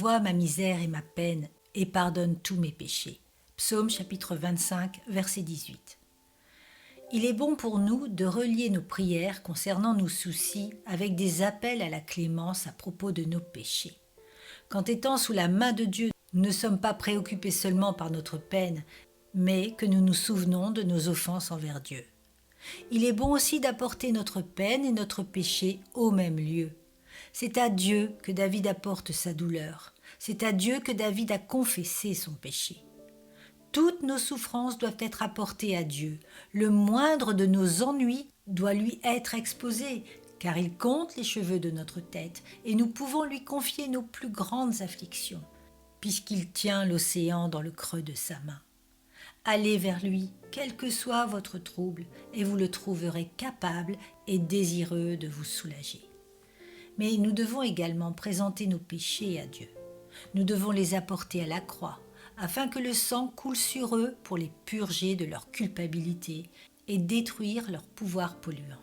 vois ma misère et ma peine et pardonne tous mes péchés. Psaume chapitre 25, verset 18. Il est bon pour nous de relier nos prières concernant nos soucis avec des appels à la clémence à propos de nos péchés. Qu'en étant sous la main de Dieu, nous ne sommes pas préoccupés seulement par notre peine, mais que nous nous souvenons de nos offenses envers Dieu. Il est bon aussi d'apporter notre peine et notre péché au même lieu. C'est à Dieu que David apporte sa douleur. C'est à Dieu que David a confessé son péché. Toutes nos souffrances doivent être apportées à Dieu. Le moindre de nos ennuis doit lui être exposé, car il compte les cheveux de notre tête, et nous pouvons lui confier nos plus grandes afflictions, puisqu'il tient l'océan dans le creux de sa main. Allez vers lui, quel que soit votre trouble, et vous le trouverez capable et désireux de vous soulager. Mais nous devons également présenter nos péchés à Dieu. Nous devons les apporter à la croix, afin que le sang coule sur eux pour les purger de leur culpabilité et détruire leur pouvoir polluant.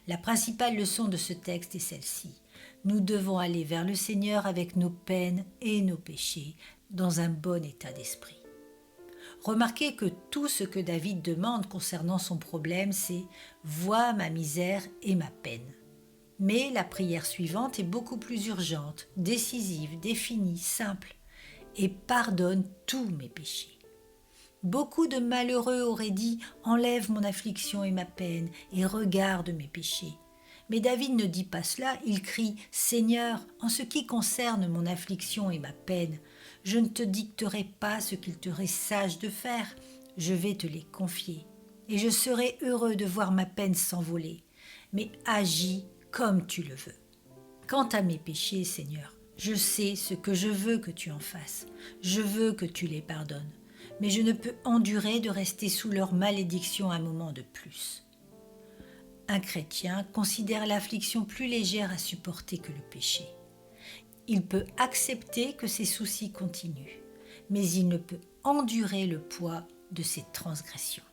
La principale leçon de ce texte est celle-ci. Nous devons aller vers le Seigneur avec nos peines et nos péchés, dans un bon état d'esprit. Remarquez que tout ce que David demande concernant son problème, c'est « vois ma misère et ma peine ». Mais la prière suivante est beaucoup plus urgente, décisive, définie, simple, et pardonne tous mes péchés. Beaucoup de malheureux auraient dit « enlève mon affliction et ma peine, et regarde mes péchés ». Mais David ne dit pas cela, il crie « Seigneur, en ce qui concerne mon affliction et ma peine, je ne te dicterai pas ce qu'il te reste sage de faire, je vais te les confier, et je serai heureux de voir ma peine s'envoler, mais agis comme tu le veux. Quant à mes péchés, Seigneur, je sais ce que je veux que tu en fasses, je veux que tu les pardonnes, mais je ne peux endurer de rester sous leur malédiction un moment de plus. » Un chrétien considère l'affliction plus légère à supporter que le péché. Il peut accepter que ses soucis continuent, mais il ne peut endurer le poids de ses transgressions.